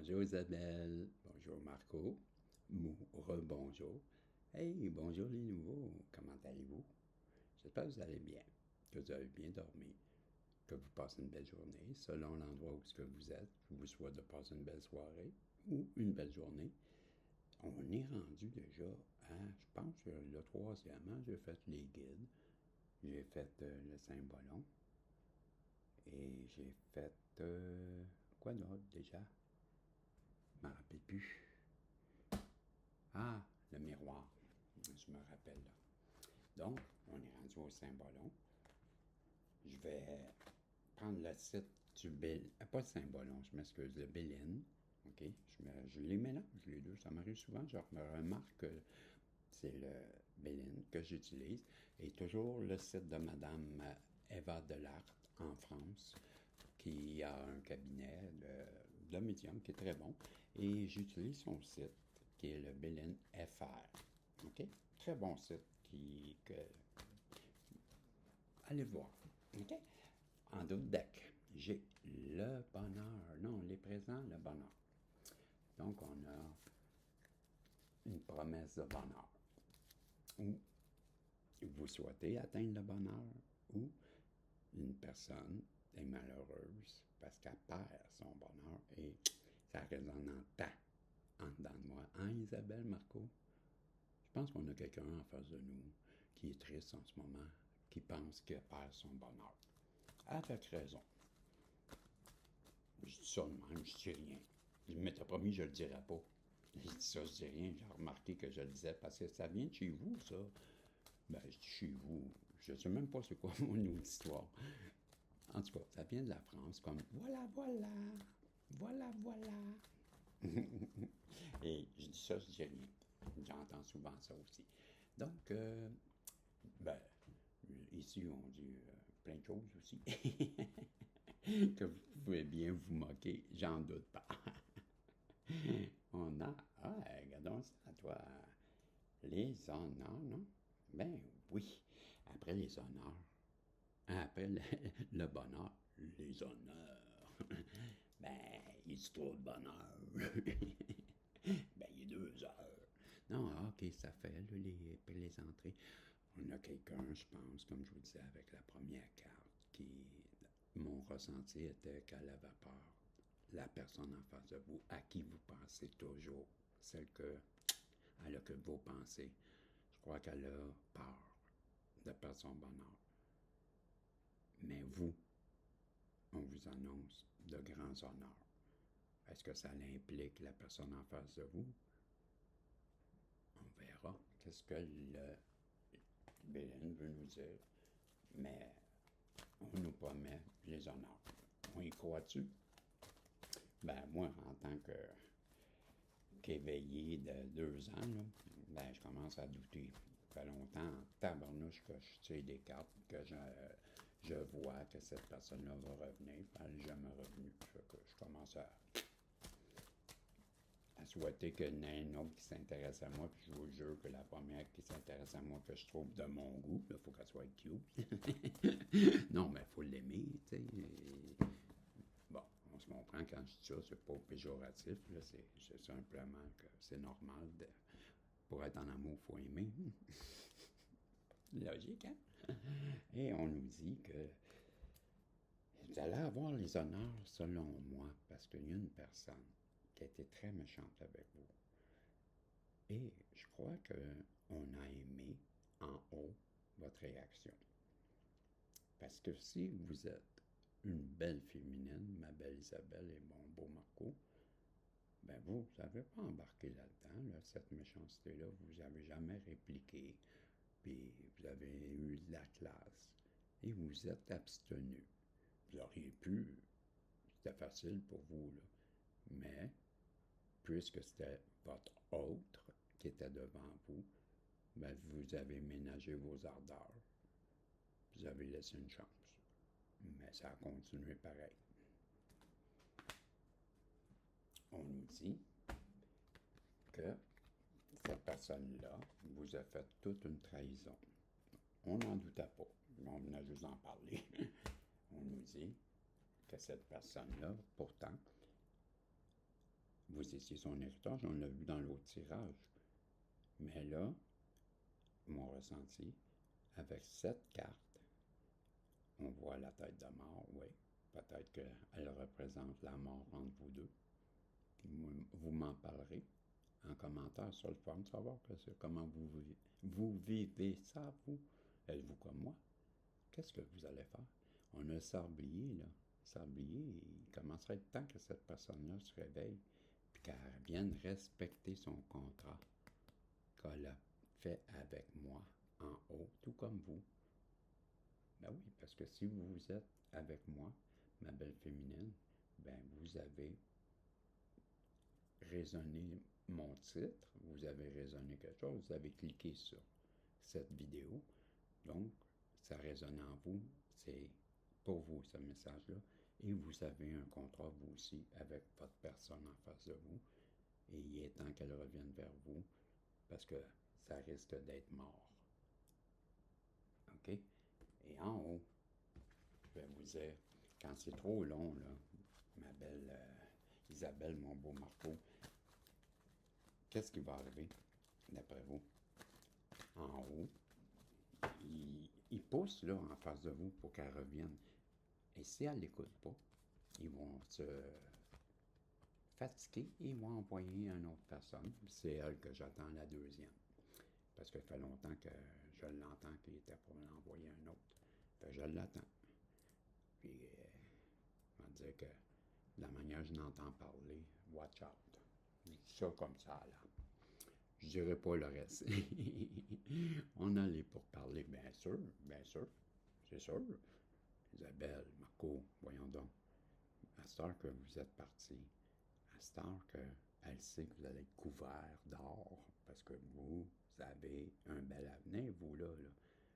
Bonjour Isabelle, bonjour Marco, rebonjour. Hey, bonjour les nouveaux, comment allez-vous? J'espère que vous allez bien, que vous avez bien dormi, que vous passez une belle journée, selon l'endroit où ce que vous êtes, je vous souhaite de passer une belle soirée ou une belle journée. On est rendu déjà à, je pense, le troisième, hein, j'ai fait les guides, j'ai fait le Saint-Bolon et j'ai fait, quoi d'autre déjà? Je me rappelle plus. Ah, le miroir. Je me rappelle là. Donc, on est rendu au Saint-Bolon. Je vais prendre le site du pas le Saint-Bolon, je m'excuse, le Béline. OK? Je les mélange, les deux. Ça m'arrive souvent. Je me remarque que c'est le Béline que j'utilise. Et toujours le site de Madame Eva Delarte en France, qui a un cabinet de médium qui est très bon. Et j'utilise son site, qui est le Béline FR. OK? Très bon site allez voir. OK? En d'autres decks, j'ai le bonheur. Non, les présents, le bonheur. Donc, on a une promesse de bonheur. Ou vous souhaitez atteindre le bonheur, ou une personne est malheureuse parce qu'elle perd son bonheur et ça résonne en dedans de moi. Hein, Isabelle, Marco? Je pense qu'on a quelqu'un en face de nous qui est triste en ce moment, qui pense qu'elle perd son bonheur. Avec raison. Je dis ça de même, je dis rien. Je m'étais promis, je le dirais pas. Je dis ça, je dis rien. J'ai remarqué que je le disais parce que ça vient de chez vous, ça. Ben, je dis chez vous. Je sais même pas c'est quoi mon auditoire. En tout cas, ça vient de la France, comme voilà, voilà, voilà, voilà. Et je dis ça, je dis rien. J'entends souvent ça aussi. Donc, ben, ici, on dit plein de choses aussi. Que vous pouvez bien vous moquer, j'en doute pas. On a, regardons ça, toi, les honneurs, non? Ben oui, après les honneurs, après le bonheur, les honneurs. Ben, il est trop de bonheur. Ben, il est 2 heures. Non, ok, ça fait là, les entrées. On a quelqu'un, je pense, comme je vous disais, avec la première carte, mon ressenti était qu'elle avait peur. La personne en face de vous, à qui vous pensez toujours, celle elle a que vos pensées. Je crois qu'elle a peur de perdre son bonheur. Mais vous, on vous annonce de grands honneurs. Est-ce que ça implique la personne en face de vous? On verra. Qu'est-ce que le Béline veut nous dire? Mais on nous promet les honneurs. On y croit-tu? Ben, moi, en tant qu'éveillé de 2 ans, là, ben, je commence à douter. Ça fait longtemps, en tabarnouche, que je tire des cartes, que je vois que cette personne-là va revenir, puis elle n'est jamais revenue. Que je commence à souhaiter qu'il y en ait un autre qui s'intéresse à moi, puis je vous jure que la première qui s'intéresse à moi, que je trouve de mon goût, il faut qu'elle soit cute. Non, mais il faut l'aimer, tu sais. Bon, on se comprend quand je dis ça, c'est pas péjoratif, là, c'est simplement que c'est normal. Pour être en amour, il faut aimer. Logique, hein? Et on nous dit que vous allez avoir les honneurs selon moi, parce qu'il y a une personne qui a été très méchante avec vous. Et je crois qu'on a aimé en haut votre réaction. Parce que si vous êtes une belle féminine, ma belle Isabelle et mon beau Marco, ben vous n'avez pas embarqué là-dedans, là, cette méchanceté-là, vous n'avez jamais répliqué, puis vous avez eu de la classe, et vous êtes abstenu. Vous auriez pu, c'était facile pour vous, là, mais puisque c'était votre autre qui était devant vous, ben vous avez ménagé vos ardeurs. Vous avez laissé une chance. Mais ça a continué pareil. On nous dit que cette personne-là vous a fait toute une trahison. On n'en doutait pas. On venait juste d'en parler. On nous dit que cette personne-là, pourtant, vous étiez son héritage, on l'a vu dans l'autre tirage. Mais là, mon ressenti, avec cette carte, on voit la tête de mort, oui. Peut-être qu'elle représente la mort entre vous deux. Vous m'en parlerez en commentaire sur le forum, savoir comment vous vivez ça, vous. Êtes-vous comme moi? Qu'est-ce que vous allez faire? On a le sablier, là. Le sablier, il commencerait le temps que cette personne-là se réveille puis qu'elle vienne respecter son contrat qu'elle a fait avec moi en haut, tout comme vous. Ben oui, parce que si vous êtes avec moi, ma belle féminine, ben vous avez raisonné mon titre, vous avez raisonné quelque chose, vous avez cliqué sur cette vidéo, donc ça résonne en vous, c'est pour vous ce message-là, et vous avez un contrat vous aussi avec votre personne en face de vous, et il est temps qu'elle revienne vers vous, parce que ça risque d'être mort. OK? Et en haut, je vais vous dire, quand c'est trop long, là, ma belle Isabelle, mon beau Marco, qu'est-ce qui va arriver, d'après vous? En haut, ils poussent là, en face de vous pour qu'elle revienne. Et si elle ne l'écoute pas, ils vont se fatiguer et ils vont envoyer une autre personne. C'est elle que j'attends la deuxième. Parce que ça fait longtemps que je l'entends qu'il était pour l'envoyer un autre. Fait je l'attends. Puis, on va dire que de la manière que je l'entends parler, watch out. Je dis ça comme ça, là. Je dirais pas le reste. On allait pour parler, bien sûr, c'est sûr. Isabelle, Marco, voyons donc. À cette heure que vous êtes partis, à cette heure qu'elle sait que vous allez être couvert d'or, parce que vous avez un bel avenir, vous, là.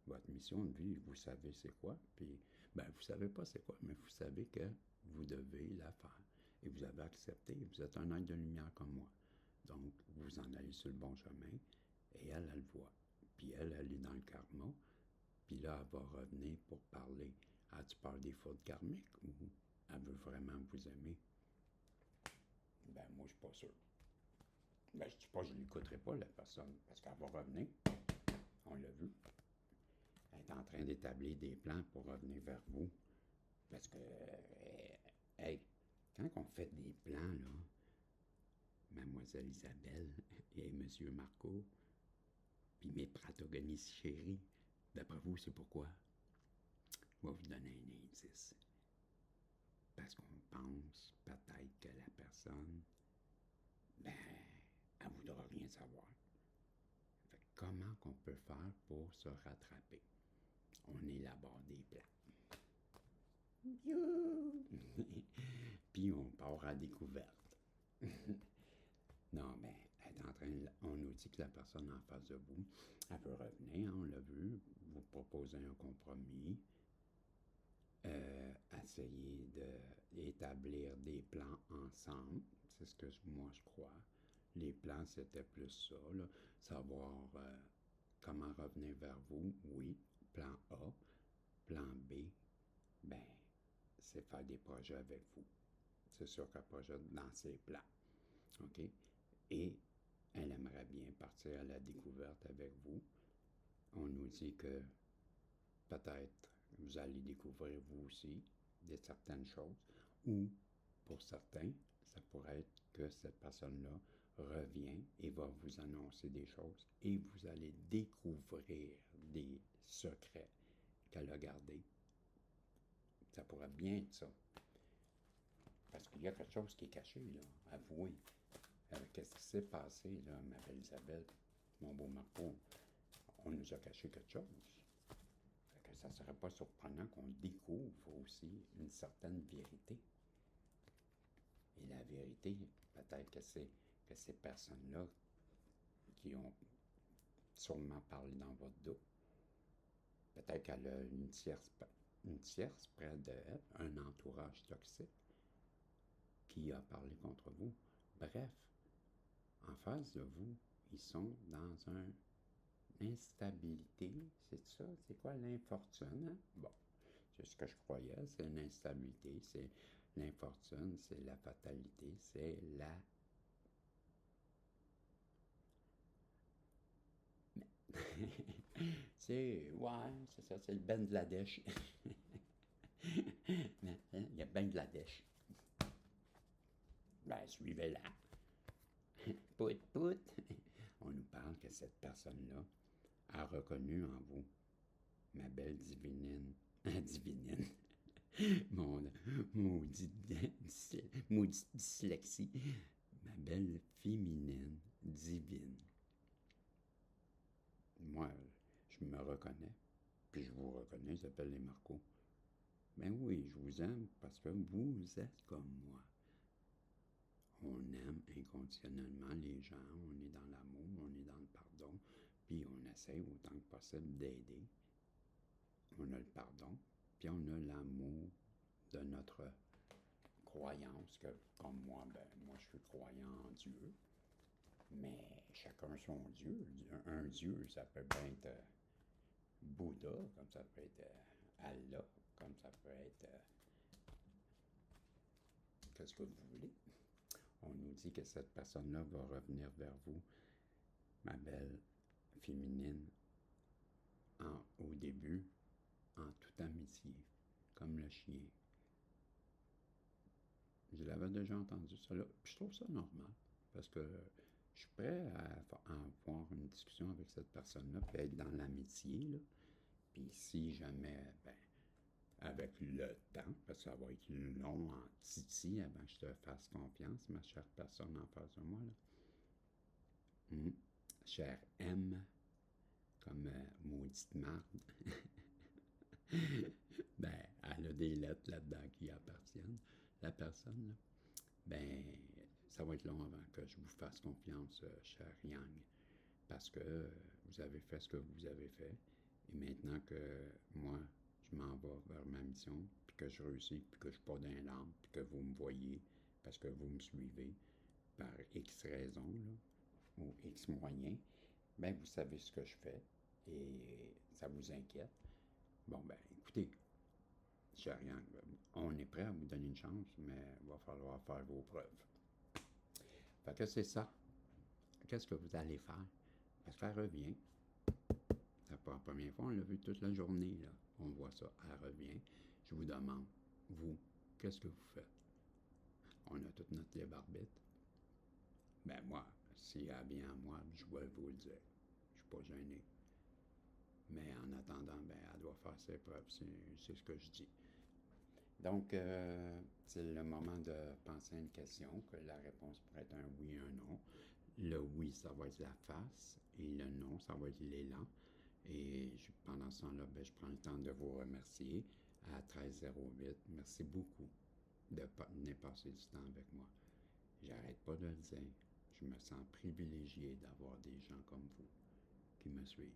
Votre mission de vie, vous savez c'est quoi, puis, ben, vous savez pas c'est quoi, mais vous savez que vous devez la faire. Et vous avez accepté, vous êtes un être de lumière comme moi. Donc, vous en allez sur le bon chemin, et elle le voit. Puis elle est dans le karma, puis là, elle va revenir pour parler. Ah, tu parles des fautes karmiques ou elle veut vraiment vous aimer? Ben, moi, je suis pas sûr. Ben, je dis pas que je l'écouterai pas, la personne, parce qu'elle va revenir. On l'a vu. Elle est en train d'établir des plans pour revenir vers vous. Parce que, hey, quand on fait des plans, là, Mademoiselle Isabelle et Monsieur Marco, puis mes protagonistes chéris, d'après vous, c'est pourquoi? Je vais vous donner un indice. Parce qu'on pense peut-être que la personne, ben, elle ne voudra rien savoir. Fait que comment qu'on peut faire pour se rattraper? On élabore des plans. Puis on part à découverte. Non, mais elle est en train, on nous dit que la personne en face de vous, elle veut revenir, on l'a vu, vous proposez un compromis, essayer d'établir des plans ensemble, c'est ce que moi je crois. Les plans, c'était plus ça, là, savoir comment revenir vers vous, oui, plan A, plan B, ben, c'est faire des projets avec vous. C'est sûr qu'un projet dans ses plans. OK? Et elle aimerait bien partir à la découverte avec vous. On nous dit que peut-être vous allez découvrir vous aussi certaines choses, ou pour certains, ça pourrait être que cette personne-là revient et va vous annoncer des choses et vous allez découvrir des secrets qu'elle a gardés. Ça pourrait bien être ça. Parce qu'il y a quelque chose qui est caché, là, avouez. Qu'est-ce qui s'est passé, là, ma belle Isabelle, mon beau Marco? On nous a caché quelque chose. Fait que ça ne serait pas surprenant qu'on découvre aussi une certaine vérité. Et la vérité, peut-être que c'est que ces personnes-là qui ont sûrement parlé dans votre dos, peut-être qu'elle a une tierce près d'elle, un entourage toxique, qui a parlé contre vous. Bref, en face de vous, ils sont dans une instabilité. C'est ça? C'est quoi l'infortune? Hein? Bon, c'est ce que je croyais. C'est l'instabilité, c'est l'infortune, c'est la fatalité, c'est la Ouais, c'est ça, c'est le Bangladesh. Il y a Bangladesh. Ben, suivez-la. Pout, pout. On nous parle que cette personne-là a reconnu en vous ma belle divinine. Divinine. Mon maudite dyslexie. Ma belle féminine divine. Moi, je me reconnais, puis je vous reconnais, j'appelle les Marcos. Ben oui, je vous aime parce que vous êtes comme moi. On aime inconditionnellement les gens, on est dans l'amour, on est dans le pardon, puis on essaie autant que possible d'aider. On a le pardon, puis on a l'amour de notre croyance, que comme moi, ben moi je suis croyant en Dieu, mais chacun son Dieu. Un Dieu, ça peut bien être Bouddha, comme ça peut être Allah, comme ça peut être qu'est-ce que vous voulez. On nous dit que cette personne-là va revenir vers vous, ma belle féminine, au début, en toute amitié, comme le chien. Je l'avais déjà entendu ça là, puis je trouve ça normal, parce que je suis prêt à avoir une discussion avec cette personne-là, puis être dans l'amitié, là. Puis si jamais, ben, avec le temps, parce que ça va être long en titi avant que je te fasse confiance, ma chère personne en face de moi, là. Chère M, comme maudite marde. Ben, elle a des lettres là-dedans qui appartiennent, la personne, là. Ben, ça va être long avant que je vous fasse confiance, cher Yang, parce que vous avez fait ce que vous avez fait, et maintenant que moi, je m'en vais vers ma mission, puis que je réussis, puis que je suis pas dans l'arbre, puis que vous me voyez, parce que vous me suivez, par X raison, là, ou X moyen, ben vous savez ce que je fais, et ça vous inquiète. Bon, ben, écoutez, cher Yang, on est prêt à vous donner une chance, mais il va falloir faire vos preuves. Fait que c'est ça. Qu'est-ce que vous allez faire? Parce qu'elle revient. C'est pas la première fois, on l'a vu toute la journée, là. On voit ça, elle revient. Je vous demande, vous, qu'est-ce que vous faites? On a toute notre libre arbitre. Ben moi, si elle vient à moi, je vais vous le dire. Je suis pas gêné. Mais en attendant, ben, elle doit faire ses preuves, c'est ce que je dis. Donc, c'est le moment de penser à une question, que la réponse pourrait être un oui, un non. Le oui, ça va être la face, et le non, ça va être l'élan. Et pendant ce temps-là, ben, je prends le temps de vous remercier à 13h08. Merci beaucoup de venir passer du temps avec moi. J'arrête pas de le dire. Je me sens privilégié d'avoir des gens comme vous qui me suivent.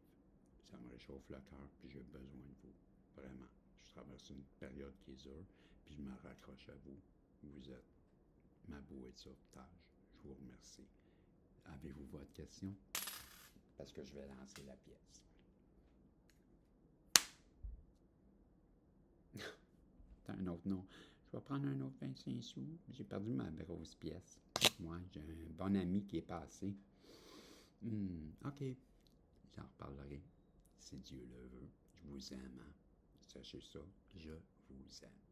Ça me réchauffe le cœur, puis j'ai besoin de vous. Vraiment. Je traverse une période qui est dure, puis je me raccroche à vous. Vous êtes ma bouée de sauvetage. Je vous remercie. Avez-vous votre question? Parce que je vais lancer la pièce. T'as un autre nom. Je vais prendre un autre 25 sous. J'ai perdu ma grosse pièce. Moi, j'ai un bon ami qui est passé. OK. J'en reparlerai. Si Dieu le veut. Je vous aime. Hein? Sachez ça. Je vous aime.